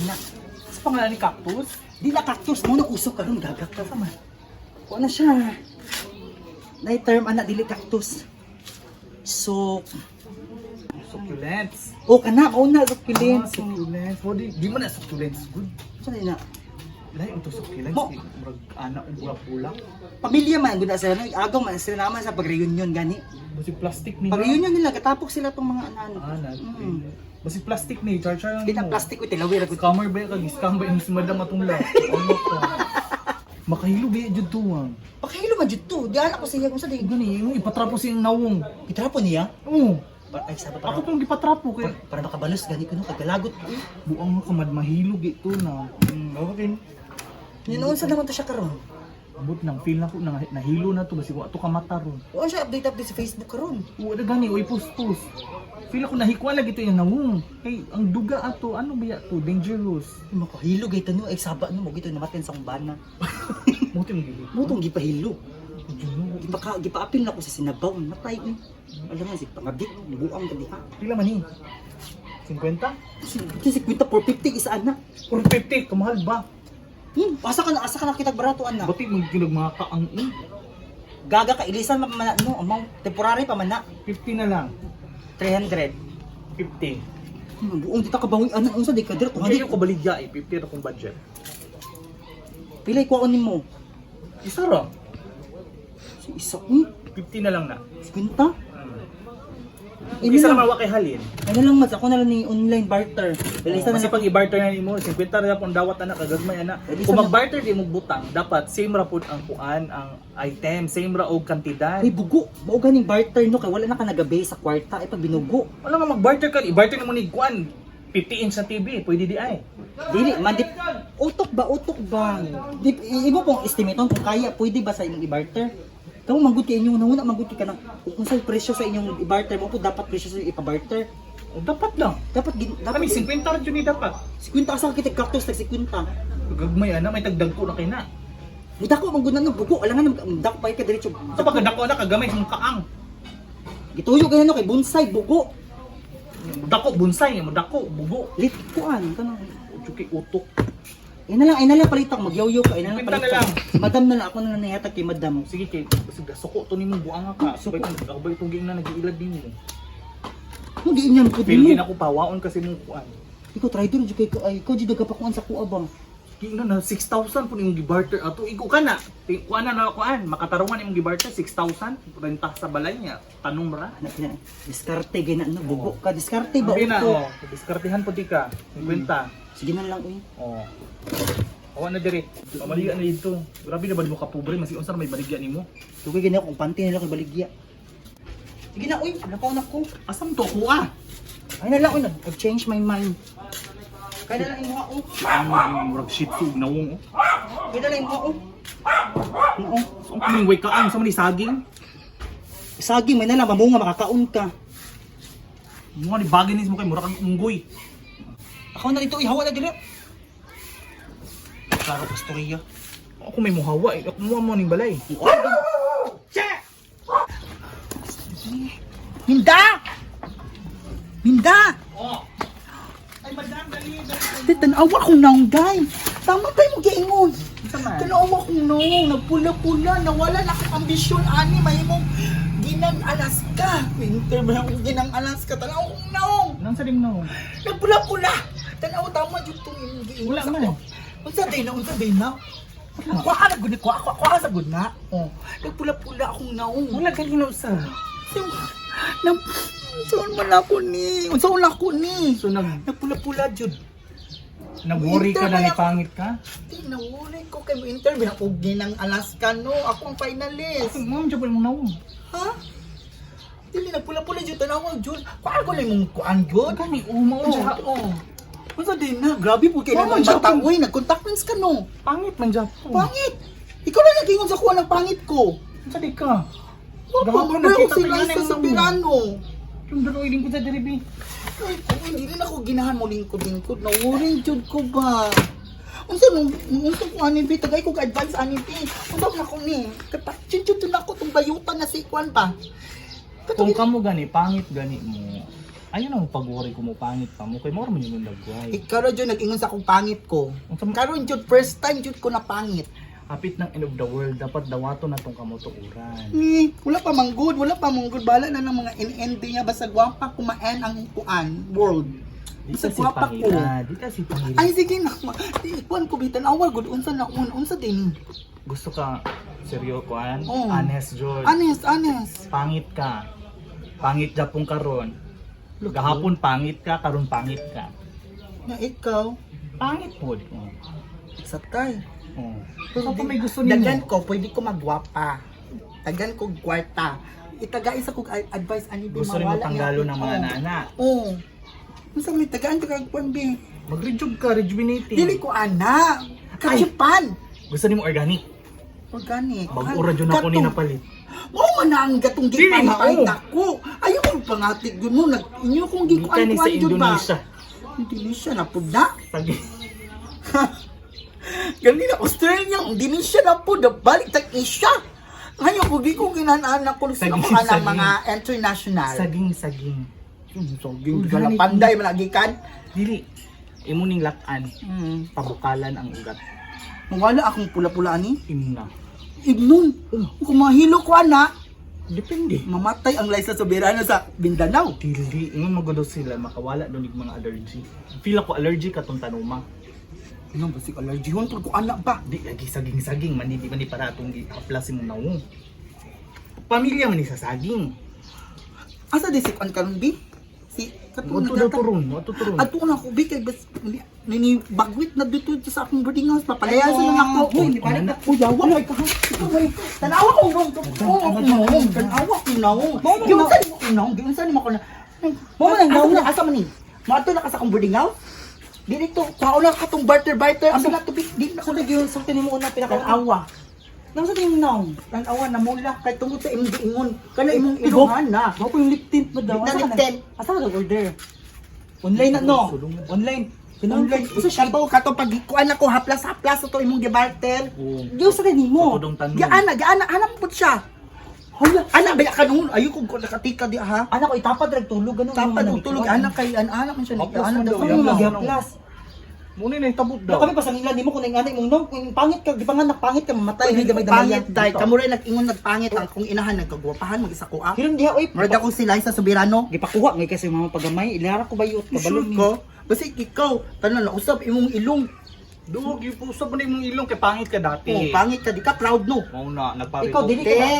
ana. Sa pangalan ni Cactus? Di na cactus mo na usok karon gagak ka man. Kuha na siya. Na term ana dili cactus. So, Succulents. oh kana mao na succulent. Succulents. Oh, di man na succulents. Good. Sa na. Lahi ito succulents. Mo. Murag anak o bulak-bulak. Pamilya man gud sa ano, agaw man sila naman sa pag-reunion gani. Basi plastic ni. Pag-reunion nila katapok sila tong mga ano. Basi plastic ni. Char-char lang Kita mo. plastic uy tilawir gud. Scammer ba yung kag-scam ba yung si Madam Atungla? Ano ka? Makahilo ba yung jud tuwang? Pakahilo man jud to. Diyan ako siya kung sa di. Gani, yung ipatrapo siyang nawong. Itrapo niya. Oo. Ay sabi Ako para pang gipatrapo kay para makabalos gani kuno kagalagot. buang nga kamad mahilog ito na. Okay. Ninuon sa naman to siya karon. Abot nang feel na ko na nahilo na to basi ko ato ka mata ron. Wa siya update sa Facebook karon. Wala gani oy post. Feel ako nahikwa lagi to yung nawong. Kay ang duga ato ano ba to dangerous. Makahilo gay tanu ay saba no mo gito namaten sa kumbana. Muti mo gili. Mutong gipahilo. Juno. Gipaapil na ko sa sinabaw matay ni. Alam nga si pangabit buang gadi ha. Pila man ni? 50? Kasi kwenta for 50 isa ana. Or 50 kamahal ba? Asa ka na kitag barato ana. Bati mo ginog mga kaang Gaga ka ilisan man man no amount temporary pa man na 50 na lang. 300. 50. Buong dita ka bawi ana unsa di ka dire Hindi ko baligya 50 na kong budget. Pilay ko nimo. Isa ra. Si isa 50 na lang na. kwenta. Isa na mawa kay halin. Ano lang mas ako na lang ni online barter. Ilisan na Kasi pag i-barter na nimo 50 ra pon dawat anak kagagmay ana. Kung mag-barter di mo butang, dapat same ra pud ang kuan, ang item, same ra og kantidad. Ay bugo, mao ganing barter no kay wala na ka nagabe sa kwarta ay pag binugo. Wala nga mag-barter ka, i-barter mo ni kuan 50 inch sa TV, pwede di ay. Dili man di utok ba? Di imo pong estimate kung kaya pwede ba sa imong i-barter? Kamu manggod kay inyong nanguna manggod ka na kung sa presyo sa inyong i-barter mo po dapat presyo sa ipa-barter. O dapat lang. Dapat Kami 50 ra jud ni dapat. 50 asa kita cactus tag 50. Gagmay ana may tagdagko na kay na. Budako manggod na no bugo wala nga dako pa ka diretso. Sa pagdako na kagamay sa kaang. Gituyo ganyan no kay bonsai bugo. Dako bonsai mo dako bugo. Lit kuan kanang Ujuki utok. ay na lang palit ako magyaw-yaw ka. Ay na lang Kwenta palit na lang. Si madam na lang ako na lang nahatag kay madam. Sige kay sige suko to nimo buang ka. Suko. Ako ba itong ging na nagiilad nimo. Mo di inyam ko Pilgin din. ako pawaon kasi mo kuan. Ikaw trader jud kay ay ikaw jud nagapakuan sa kuha ba. Ging na 6,000 po yung gibarter ato. Iko ka na. Kuan na kuan makatarungan imong gibarter 6,000 renta sa balay niya. Tanong ra. Anak na diskarte gay na no bugo ka diskarte ba Hindi na, uto. diskartehan po di ka. 50. Sige na lang uy. Oo. Awa na dire. Mamaliga na dito. Grabe na ba mo ka pobre, masi unsa na may baligya nimo? Tugay gani ako kung panty nila kay baligya. Sige na uy, nakaw na ko. Asam to ko ah. Ay na lang uy, nag-change my mind. Kaya na lang imo ako. Ang murag shit food nawong. Kaya na lang imo ako. Oo. So ang kaming way kaang sa man saging. Saging may na lang mamunga makakaon ka. Mo ni bagay mo kay murag kang unggoy. Ako na dito ihawa na dili. Klaro pastorya. Ako may muhawa eh. Ako mo ning balay. Minda! Minda! Oh. Ay madam dali. Tanawa ko naunggay. Tama tayo mo giingon. Sama. Tanawa ko naong nagpula-pula. Nawala na akong ambisyon ani. May mong ginang Alaska. Winter ba akong ginang Alaska? Tanawa ko naong. Nang sa dim no. Nagpula-pula. Tanawa tama dyan itong imong giingon. Wala man. Unsa day na? Kuha na gud kuha sa gud na. Oh, nagpula-pula akong naong. Wala kay sa. Saan man ako ni? Saan ako ni? So Nagpula-pula jud. nag-worry ka na ni pangit ka? Di nawulit ko kay mo interview ako ginang Alaska no. Ako ang finalist. Mo jud mo nawong. Ha? Dili na pula-pula jud tanaw jud. Kuan ko lang mong kuan jud. Gani umo Oh, oh. Unsa din na? Grabe po kay naman bata. Uy, nag-contact lens ka no. Pangit man jud. Pangit. Ikaw na nag-ingon sa kuha ng pangit ko. Sa di ka. Wala Gahapon ko nakita sila pa yan sa ang Pirano. Yung daloy lingkod sa diribi. Ay, kung hindi rin ako ginahan mo lingkod-lingkod. Nawuring jud ko ba? Unsa ko ani bi tagay ko ka-advance ani bi. Unsa na ko ni? Kapatid jud na ako tong bayutan na si Kwan pa. Kung kamo gani pangit gani mo. Ayun ang pag-worry ko mo pangit pa mo kay mo man yung nagway. Ikaw jud nag-ingon sa akong pangit ko. Karon jud first time jud ko na pangit. Hapit ng end of the world dapat dawato na tong kamotuuran. Wala pa manggod, bala na ng mga NND niya basta gwapa kumain ang kuan world. Di Basta kasi gwapa ko. pangila, di kasi pangila. Ay sige na. Ikuan ko bitan awal gud unsa na unsa din. Gusto ka seryo kuan? Oo. Honest George. Honest. Pangit ka. Pangit japong karon. Gahapon pangit ka, karon pangit ka. Na ikaw, Pangit pod. Oh. saptay. Oh. Pero kung may gusto ninyo. Dagan ko, pwede ko magwapa. Dagan ko kwarta. Itagay sa kog advice ani di Gusto rin mo mawala tanggalo niya. ng mga nana. Oo. Unsa may tagaan ka kag kwan bi? Mag-rejuve ka, rejuvenating. Dili ko ana. Kachipan. Gusto ni mo organic. Organic. Mag-ura dyan ako ni napalit. Mo man na ang gatong Dili, gipangpay mao. nako. Ayaw ko pangatig gud mo nag inyo kong Hindi ka ni sa gikuan jud ba. Indonesia. Indonesia na pud na. Sagi. Gali na Australia, Indonesia na pud balik tag Asia. Ngayon ko di ko ginanaan ko sa Saging, mga saging. mga international. Saging. Saging ka panday malagikan. Dili. Imo ning lak-an. Mm. Pabukalan ang ugat. Wala akong pula-pula ani. Imna. Ignon. Kung mahilo ko ana, Depende. mamatay ang laysa soberano sa Mindanao. Dili. Ingon magudo sila makawala doon ng mga allergy. Feel ako allergic katong tanuma. Ano ba si allergy hon ko ana ba? Di lagi saging-saging man di man ni para atong gi-apply mo nawo. Pamilya man ni sa saging. Asa di si kuan karon bi? Si katong Wato daw turon, wato turon. Ato na ko bi kay bas nini bagwit na dito sa akong boarding house papalayasan lang ako. Uy, balik na ko yawa ay ka. Tanawa ko nung. Tanawa ko nung. Giunsan mo ko na. Mo man ang nauna asa man ni. Mato na ka sa akong boarding house. Dili to, kuha na ka tong barter. Asa na to bi? Di na ko na gyud sa tinimo una pinaka-awa. Nang sa tingin naong, ang awa na mula kay tungod sa imong giingon. Kana imong iluhan na. Ako yung lip tint mo daw. Lip na lip tint. Asa ka order? Online na no. Online. Online. Usa siya to kato pag kuan ako haplas to imong gibarter. Diyo sa kanimo. Tudong tanong. Gaana hanap pud siya. Hala, ana ba ka nung ayo ko nakatika di ha. Anak ko itapad rag tulog ganun. Tapad og tulog anak kay anak man siya ni Haplas anak man daw. daw, Ano yan yung lang. mag-plus? Muna na itabot Daw daw. kami pa sa nila nimo kung nangyari mong nong kung pangit ka, di ba nga nakpangit ka mamatay Pwede gamay pangit dai dito. kamo ray nag-ingon nagpangit ang kung inahan nagkagwapahan mag isa ko ah. Hiram diha oy. Murag ako sila sa soberano. Gipakuha ngay kasi mga pagamay ilara ko bayot Sure kabalon ko. Basta ikaw tanan na usab imong ilong. Duog ipusab man imong ilong kay pangit ka dati. Oh, pangit ka di ka proud no. Mao na nagpare. Ikaw dili ka. Te.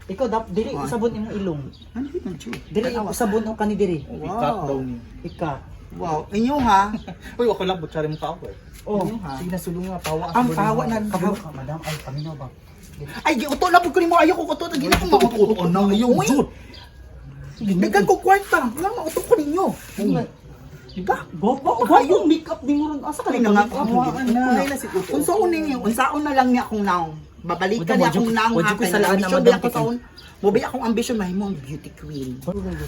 Ikaw dili Ah. usabon imong ilong. Ano yun, Chu? Dili usabon ang kani diri. Ikat daw ni. Ika. Wow, inyo ha. Uy, ako lang butsarin mo ka ako. Oh. Sige na sulong nga pawa. Ang pawa na Kabalo ka madam ay paminaw ba. Ay, giuto na pud ko nimo ayo ko kuto gina ko mauto na ngayon. Jud. Dagan ko kwarta. Wala mauto ko ninyo. Di ba? Gopo kayo makeup ni mo ron asa ka Kani na nga makeup ako. Kulay na si kuto. Unsaon ninyo? Unsaon na lang niya akong naong. Babalikan niya akong naong Wadyo ha. ko Kaya sa laan na ambisyon madam bilang ko taon. Mobi akong ambisyon mahimo ang beauty queen.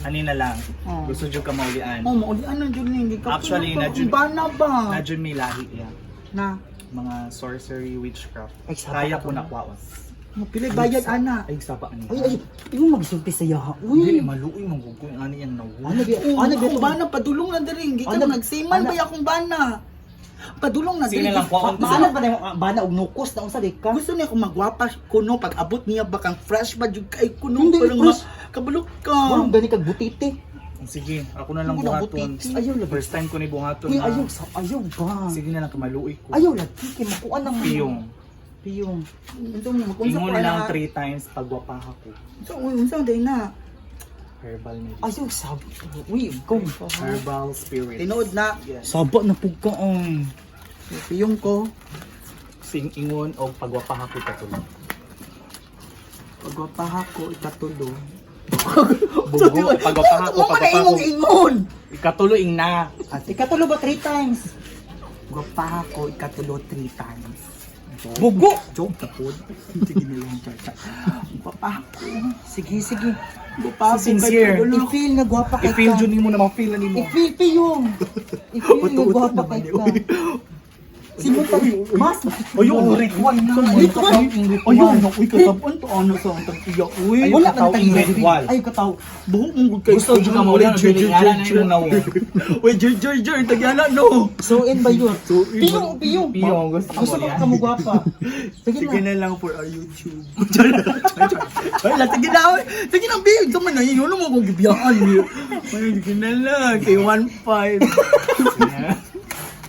Kanina lang. Oh. Gusto jud ka maulian. Oh, maulian na jud ni. Actually, na jud- bana ba? Na jud may lahi ya. Na. Mga sorcery, witchcraft. Ay, sapa Kaya ka ko ba? nakwawas. Mapilay bayad ana. Ay, sapa ani. Ay imo magsulti sa yaha. Dili Uy. maluoy manggugoy ani yan nawo. Ano bi Oh, ano bi akong bana padulong na diri. Hindi ka Ano- nagsiman ano- ba akong bana? Padulong na Sige diri. lang, kuha ko. Maanad ba na bana og nukos na unsa di ka? Gusto niya kung magwapa kuno pag abot niya bakang fresh ba jud kay kuno Hindi, parang fresh. kabulok Murong ka. gani kag butite. Sige, ako na lang Ako na buhaton. buti. Ayaw lagi. First time ko ni buhaton. Uy na. ayaw ba. Sige na lang kamaluoy ko. Ayaw lagi kay makuan ng Piyong. Piyong. Ito mo kung sa Ingon pala. lang 3 times pagwapaha ko. So unsa day na. Herbal medicine. Ayaw sabi. Uy, ikaw. Herbal spirit. Tinood na. Saba na pug ka ang. Piyong ko. Sing ingon o pagwapaha ko katulad. Pagwapaha ko ikatulo. Bugo, pagwapaha ko, Mo man pagwapaha ko. imong ingon. Ikatuloy na. Ikatulo ba 3 times? Pagwapaha ko ikatulo 3 times. Bugo. Joke na po. Sige na lang siya. Pagwapaha ko. Sige, sige. Pagwapaha ko Sincere. ikatulo. I-feel na gwapa kay I-feel ka. dyan mo na ma-feel na mo. I-feel piyong. I-feel na gwapa kay ka. Sino pa? Mas. Ayun, ritual na. Ritual? Ayun, uy, kasabon to. Ano sa ang tagtiya, uy. Ay, wala ka Kataw, nang ritual. Ay, kataw. Buhok mong good kayo. Gusto dyan ka mawala ng bilingalan na yung nawo. Uy, Jer, tagyana, no. So, in ba yun? So, in. Piyong. Piyong, gusto Gusto mo mo yan. ka mo gwapa. Sige Sige na. na lang for our YouTube. Wala, sige na. Sige na, babe. Tama na, yun mo kong gibiyahan. Sige na lang. Kay 1.5.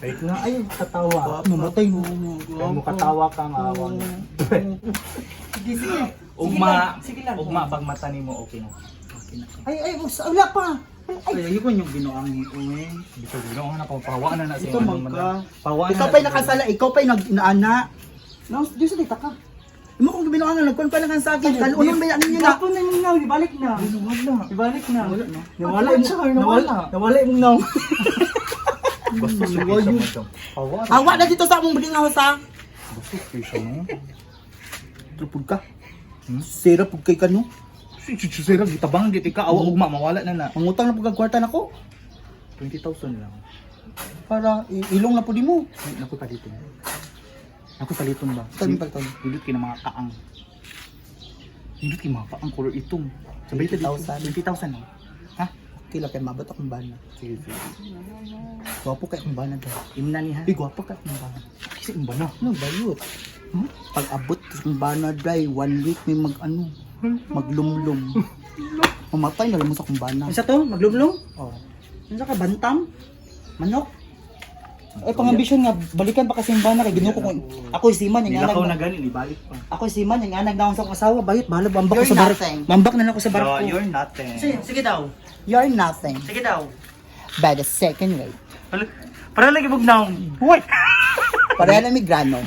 Wait na, ay, katawa. Mamatay mo. Mo katawa ka nga. Sige, sige. Ugma, Sige lang. ugma, pag mata ni mo, okay na. Ay, wala pa. Ay, ayun yung ginoang uwi. Dito, ginawa na ako, pahawa na na Ito, mangka. Pahawa na Ikaw pa'y nakasala, ikaw pa'y nag-inaana. Diyos sa dita ka. Imo kong gibinoang nga, nagkuhan pa lang sa akin. Kalunon ba yan ninyo na? Tapon na yung naw, ibalik na. Wala. Ibalik na. Nawala siya, nawala. Nawala yung naw. Basta siya kaysa mo dyan. Pahawa. Awa na dito sa among buling house ha. Basta kaysa mo. Trupod ka. Sira pug kay kano. Sira, gitabang, giti ka, awa ugma, mawala na na. Mangutang na pug kwarta nako. 20,000 lang. Para ilong na po di mo. Ay, naku dito. Naku paliton ba? Tali paliton. Dili kina mga kaang. Dili kina mga kaang color itong. Sabay ka dito. 20,000. 20,000 lang. Ha? Kila kay mabot akong bana. Sige, sige. Gwapo kay akong bana daw. Imna ni ha. Di gwapo kay akong bana. Kasi imba na. Ano bayot? Pag abot akong bana dai 1 week may maglumlum. Mamatay na lang mo sa akong bana. Isa to, maglumlong? Oh. Ano ka, bantam? Manok? Ay, pang-ambisyon nga, balikan pa kasi yung bana kay ginuko ko. Ako si man, yung Nilakaw na anag. ganin, ibalik pa. Ako si man, yung anag na akong sa akong asawa. Bayot, bahala, bambak ko You're sa barko. nothing. Bambak na lang ako sa barko. No, you're nothing. Sige daw. You're nothing. Sige daw. By the second rate. Para lagi bugnaw. What? Pareha na migrano.